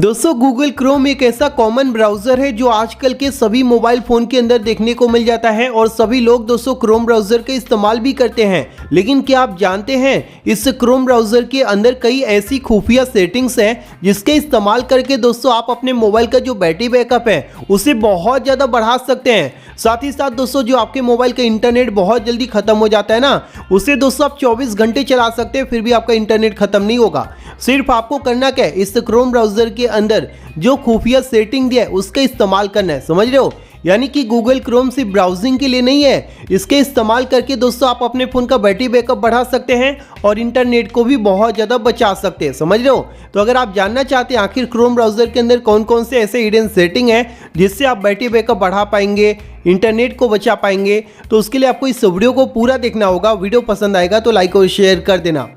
दोस्तों Google Chrome एक ऐसा कॉमन ब्राउज़र है जो आजकल के सभी मोबाइल फ़ोन के अंदर देखने को मिल जाता है और सभी लोग दोस्तों क्रोम ब्राउज़र का इस्तेमाल भी करते हैं। लेकिन क्या आप जानते हैं इस क्रोम ब्राउज़र के अंदर कई ऐसी खुफिया सेटिंग्स हैं जिसके इस्तेमाल करके दोस्तों आप अपने मोबाइल का जो बैटरी बैकअप है उसे बहुत ज़्यादा बढ़ा सकते हैं। साथ ही साथ दोस्तों जो आपके मोबाइल का इंटरनेट बहुत जल्दी ख़त्म हो जाता है ना, उसे दोस्तों आप 24 घंटे चला सकते हैं फिर भी आपका इंटरनेट ख़त्म नहीं होगा। सिर्फ आपको करना क्या है, इस क्रोम ब्राउज़र के अंदर जो खुफिया सेटिंग दिया है उसका इस्तेमाल करना है, समझ रहे हो। यानी कि गूगल क्रोम सिर्फ ब्राउजिंग के लिए नहीं है, इसके इस्तेमाल करके दोस्तों आप अपने फ़ोन का बैटरी बैकअप बढ़ा सकते हैं और इंटरनेट को भी बहुत ज़्यादा बचा सकते हैं, समझ रहे हो। तो अगर आप जानना चाहते हैं आखिर क्रोम ब्राउज़र के अंदर कौन कौन से ऐसे हिडन सेटिंग है जिससे आप बैटरी बैकअप बढ़ा पाएंगे, इंटरनेट को बचा पाएंगे, तो उसके लिए आपको इस वीडियो को पूरा देखना होगा। वीडियो पसंद आएगा तो लाइक और शेयर कर देना।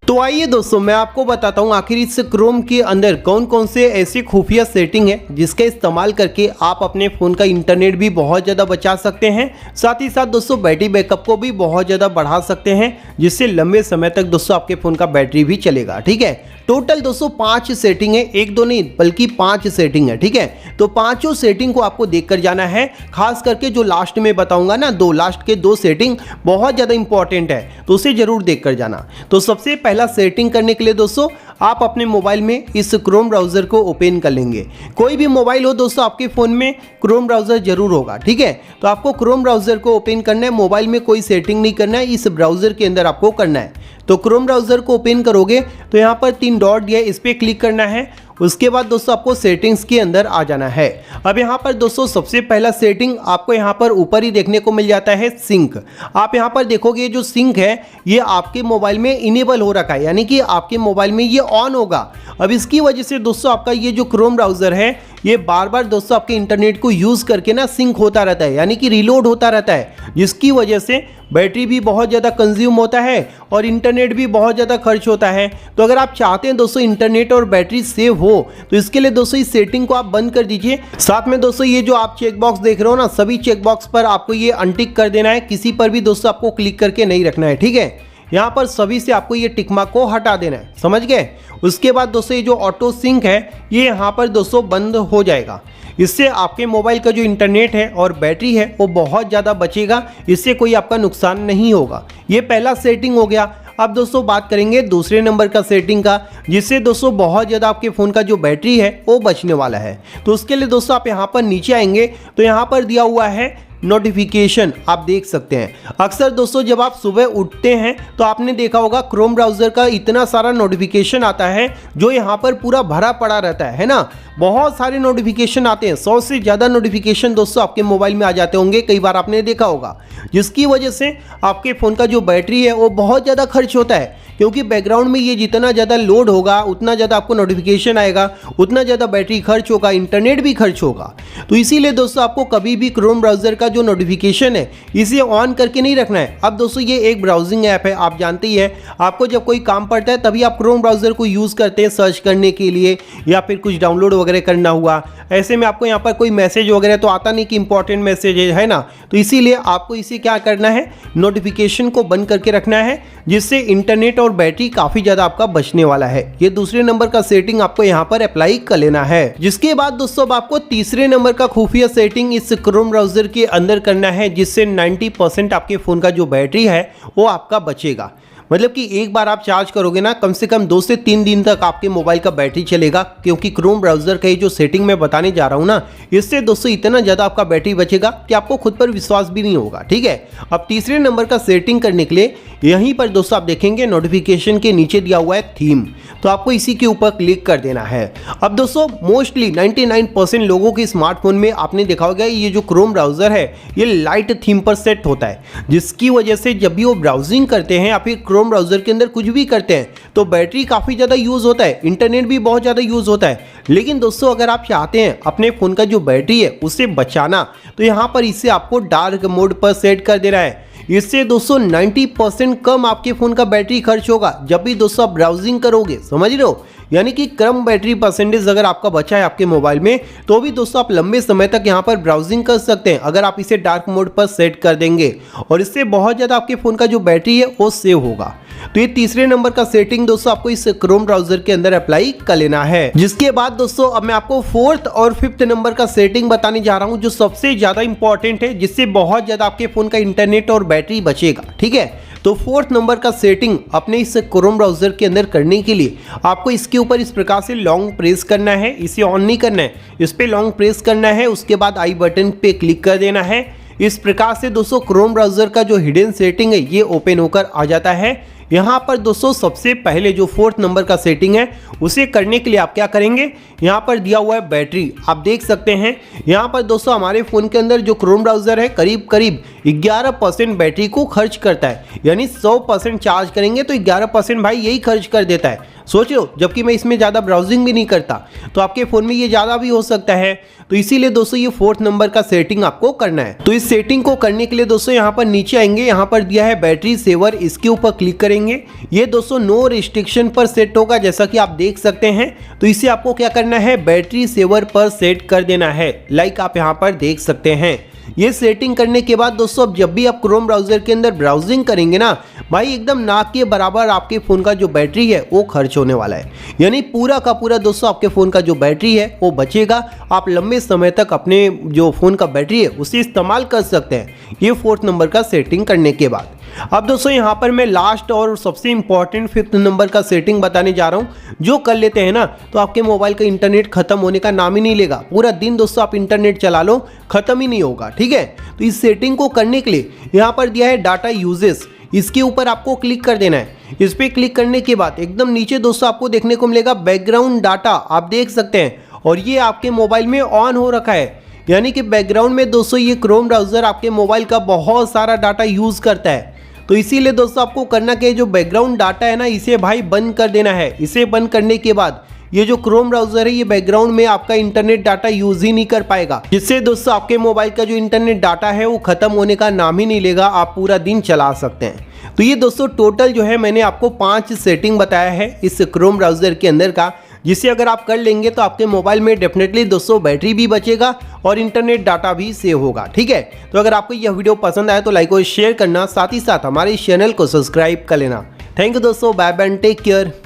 तो आइए दोस्तों मैं आपको बताता हूं आखिर इस क्रोम के अंदर कौन कौन से ऐसी खुफिया सेटिंग है जिसका इस्तेमाल करके आप अपने फ़ोन का इंटरनेट भी बहुत ज़्यादा बचा सकते हैं, साथ ही साथ दोस्तों बैटरी बैकअप को भी बहुत ज़्यादा बढ़ा सकते हैं जिससे लंबे समय तक दोस्तों आपके फ़ोन का बैटरी भी चलेगा। ठीक है, टोटल दोस्तों 5 सेटिंग है, एक दो नहीं बल्कि 5 सेटिंग है। ठीक है, तो पांचों सेटिंग को आपको देखकर जाना है, खास करके जो लास्ट में बताऊंगा ना, लास्ट के 2 सेटिंग बहुत ज़्यादा इंपॉर्टेंट है तो उसे जरूर देखकर जाना। तो सबसे पहला सेटिंग करने के लिए दोस्तों आप अपने मोबाइल में इस क्रोम ब्राउज़र को ओपन कर लेंगे। कोई भी मोबाइल हो दोस्तों आपके फ़ोन में क्रोम ब्राउज़र जरूर होगा। ठीक है, तो आपको क्रोम ब्राउज़र को ओपन करना है, मोबाइल में कोई सेटिंग नहीं करना है, इस ब्राउज़र के अंदर आपको करना है। तो क्रोम ब्राउज़र को ओपन करोगे तो यहाँ पर 3 डॉट दिया है, इस पर क्लिक करना है। उसके बाद दोस्तों आपको सेटिंग्स के अंदर आ जाना है। अब यहाँ पर दोस्तों सबसे पहला सेटिंग आपको यहाँ पर ऊपर ही देखने को मिल जाता है, सिंक। आप यहाँ पर देखोगे जो सिंक है ये आपके मोबाइल में इनेबल हो रखा है, यानी कि आपके मोबाइल में ये ऑन होगा। अब इसकी वजह से दोस्तों आपका ये जो क्रोम ब्राउज़र है ये बार बार दोस्तों आपके इंटरनेट को यूज़ करके ना सिंक होता रहता है, यानी कि रीलोड होता रहता है, जिसकी वजह से बैटरी भी बहुत ज़्यादा कंज्यूम होता है और इंटरनेट भी बहुत ज़्यादा खर्च होता है। तो अगर आप चाहते हैं दोस्तों इंटरनेट और बैटरी सेव हो तो इसके लिए दोस्तों इस सेटिंग को आप बंद कर दीजिए। साथ में दोस्तों ये जो आप चेक बॉक्स देख रहे हो ना, सभी चेक बॉक्स पर आपको ये अनटिक कर देना है, किसी पर भी दोस्तों आपको क्लिक करके नहीं रखना है। ठीक है, यहाँ पर सभी से आपको ये टिक मार्क को हटा देना है, समझ गए। उसके बाद दोस्तों ये जो ऑटो सिंक है ये यहाँ पर दोस्तों बंद हो जाएगा। इससे आपके मोबाइल का जो इंटरनेट है और बैटरी है वो बहुत ज़्यादा बचेगा, इससे कोई आपका नुकसान नहीं होगा। ये पहला सेटिंग हो गया। अब दोस्तों बात करेंगे दूसरे नंबर का सेटिंग का, जिससे दोस्तों बहुत ज़्यादा आपके फ़ोन का जो बैटरी है वो बचने वाला है। तो उसके लिए दोस्तों आप यहाँ पर नीचे आएंगे तो यहाँ पर दिया हुआ है नोटिफिकेशन, आप देख सकते हैं। अक्सर दोस्तों जब आप सुबह उठते हैं तो आपने देखा होगा क्रोम ब्राउज़र का इतना सारा नोटिफिकेशन आता है जो यहाँ पर पूरा भरा पड़ा रहता है ना। बहुत सारे नोटिफिकेशन आते हैं, 100 से ज़्यादा नोटिफिकेशन दोस्तों आपके मोबाइल में आ जाते होंगे, कई बार आपने देखा होगा, जिसकी वजह से आपके फ़ोन का जो बैटरी है वो बहुत ज़्यादा खर्च होता है, क्योंकि बैकग्राउंड में ये जितना ज़्यादा लोड होगा उतना ज़्यादा आपको नोटिफिकेशन आएगा, उतना ज़्यादा बैटरी खर्च होगा, इंटरनेट भी खर्च होगा। तो इसीलिए दोस्तों आपको कभी भी क्रोम ब्राउज़र का जो नोटिफिकेशन है इसे ऑन करके नहीं रखना है। अब दोस्तों ये एक ब्राउजिंग ऐप है, आप जानते ही हैं, आपको जब कोई काम पड़ता है तभी आप क्रोम ब्राउज़र को यूज़ करते हैं सर्च करने के लिए या फिर कुछ डाउनलोड वगैरह करना हुआ। ऐसे में आपको यहाँ पर कोई मैसेज वगैरह तो आता नहीं कि इंपॉर्टेंट मैसेज है ना, तो इसीलिए आपको इसे क्या करना है, नोटिफिकेशन को बंद करके रखना है, जिससे इंटरनेट और बैटरी काफ़ी ज़्यादा आपका बचने वाला है। ये दूसरे नंबर का सेटिंग आपको यहाँ पर अप्लाई कर लेना है। जिसके बाद दोस्तों अब आपको तीसरे नंबर का खुफिया सेटिंग इस क्रोम ब्राउज़र के अंदर करना है, जिससे 90% आपके फ़ोन का जो बैटरी है वो आपका बचेगा। मतलब कि एक बार आप चार्ज करोगे ना, कम से कम 2 से 3 दिन तक आपके मोबाइल का बैटरी चलेगा, क्योंकि क्रोम ब्राउज़र का ये जो सेटिंग मैं बताने जा रहा हूँ ना, इससे दोस्तों इतना ज़्यादा आपका बैटरी बचेगा कि आपको खुद पर विश्वास भी नहीं होगा। ठीक है, अब तीसरे नंबर का सेटिंग करने के लिए यहीं पर दोस्तों आप देखेंगे नोटिफिकेशन के नीचे दिया हुआ है थीम, तो आपको इसी के ऊपर क्लिक कर देना है। अब दोस्तों मोस्टली 99% लोगों के स्मार्टफोन में आपने देखा होगा ये जो क्रोम ब्राउज़र है ये लाइट थीम पर सेट होता है, जिसकी वजह से जब भी वो ब्राउजिंग करते हैं या फिर क्रोम ब्राउज़र के अंदर कुछ भी करते हैं तो बैटरी काफ़ी ज़्यादा यूज़ होता है, इंटरनेट भी बहुत ज़्यादा यूज़ होता है। लेकिन दोस्तों अगर आप चाहते हैं अपने फ़ोन का जो बैटरी है उसे बचाना, तो यहाँ पर इसे आपको डार्क मोड पर सेट कर देना है। इससे दोस्तों 90% कम आपके फ़ोन का बैटरी खर्च होगा जब भी दोस्तों आप ब्राउजिंग करोगे, समझ रहे हो। यानी कि कम बैटरी परसेंटेज अगर आपका बचा है आपके मोबाइल में, तो भी दोस्तों आप लंबे समय तक यहाँ पर ब्राउजिंग कर सकते हैं अगर आप इसे डार्क मोड पर सेट कर देंगे, और इससे बहुत ज़्यादा आपके फ़ोन का जो बैटरी है वो सेव होगा। तो ये तीसरे नंबर का सेटिंग दोस्तों आपको इस क्रोम ब्राउजर के अंदर अप्लाई कर लेना है। जिसके बाद दोस्तों अब मैं आपको फोर्थ और फिफ्थ नंबर का सेटिंग बताने जा रहा हूं, जो सबसे ज्यादा इंपॉर्टेंट है, जिससे बहुत ज्यादा आपके फोन का इंटरनेट और बैटरी बचेगा। ठीक है, तो फोर्थ नंबर का सेटिंग अपने इस क्रोम ब्राउजर के अंदर करने के लिए आपको इसके ऊपर इस प्रकार से लॉन्ग प्रेस करना है, इसे ऑन नहीं करना है, इस पर लॉन्ग प्रेस करना है। उसके बाद आई बटन पे क्लिक कर देना है। इस प्रकार से दोस्तों क्रोम ब्राउजर का जो हिडन सेटिंग है ये ओपन होकर आ जाता है। यहाँ पर दोस्तों सबसे पहले जो फोर्थ नंबर का सेटिंग है उसे करने के लिए आप क्या करेंगे, यहाँ पर दिया हुआ है बैटरी, आप देख सकते हैं यहाँ पर दोस्तों हमारे फ़ोन के अंदर जो क्रोम ब्राउज़र है करीब करीब 11% बैटरी को खर्च करता है। यानी 100% चार्ज करेंगे तो 11% भाई यही खर्च कर देता है। सोच लो, जबकि मैं इसमें ज़्यादा ब्राउजिंग भी नहीं करता, तो आपके फ़ोन में ये ज़्यादा भी हो सकता है। तो इसीलिए दोस्तों ये फोर्थ नंबर का सेटिंग आपको करना है। तो इस सेटिंग को करने के लिए दोस्तों यहाँ पर नीचे आएंगे, यहाँ पर दिया है बैटरी सेवर, इसके ऊपर क्लिक करेंगे। ये दोस्तों नो रिस्ट्रिक्शन पर सेट होगा, जैसा कि आप देख सकते हैं। तो इसे आपको क्या करना है, बैटरी सेवर पर सेट कर देना है, लाइक आप यहाँ पर देख सकते हैं। ये सेटिंग करने के बाद दोस्तों अब जब भी आप क्रोम ब्राउजर के अंदर ब्राउजिंग करेंगे ना भाई, एकदम नाक के बराबर आपके फ़ोन का जो बैटरी है वो खर्च होने वाला है। यानी पूरा का पूरा दोस्तों आपके फ़ोन का जो बैटरी है वो बचेगा। आप लंबे समय तक अपने जो फ़ोन का बैटरी है उसे इस्तेमाल कर सकते हैं, ये फोर्थ नंबर का सेटिंग करने के बाद। अब दोस्तों यहाँ पर मैं लास्ट और सबसे इंपॉर्टेंट फिफ्थ नंबर का सेटिंग बताने जा रहा हूँ। जो कर लेते हैं ना तो आपके मोबाइल का इंटरनेट खत्म होने का नाम ही नहीं लेगा। पूरा दिन दोस्तों आप इंटरनेट चला लो, खत्म ही नहीं होगा। ठीक है, तो इस सेटिंग को करने के लिए यहाँ पर दिया है डाटा यूजेस, इसके ऊपर आपको क्लिक कर देना है। इस पर क्लिक करने के बाद एकदम नीचे दोस्तों आपको देखने को मिलेगा बैकग्राउंड डाटा, आप देख सकते हैं, और ये आपके मोबाइल में ऑन हो रखा है। यानी कि बैकग्राउंड में दोस्तों ये क्रोम ब्राउजर आपके मोबाइल का बहुत सारा डाटा यूज़ करता है। तो इसीलिए दोस्तों आपको करना कि जो बैकग्राउंड डाटा है ना इसे भाई बंद कर देना है। इसे बंद करने के बाद ये जो क्रोम ब्राउजर है ये बैकग्राउंड में आपका इंटरनेट डाटा यूज ही नहीं कर पाएगा, जिससे दोस्तों आपके मोबाइल का जो इंटरनेट डाटा है वो खत्म होने का नाम ही नहीं लेगा, आप पूरा दिन चला सकते हैं। तो ये दोस्तों टोटल जो है मैंने आपको 5 सेटिंग बताया है इस क्रोम ब्राउजर के अंदर का, जिसे अगर आप कर लेंगे तो आपके मोबाइल में डेफिनेटली दोस्तों बैटरी भी बचेगा और इंटरनेट डाटा भी सेव होगा। ठीक है, तो अगर आपको यह वीडियो पसंद आए तो लाइक और शेयर करना, साथ ही साथ हमारे इस चैनल को सब्सक्राइब कर लेना। थैंक यू दोस्तों, bye bye and take care.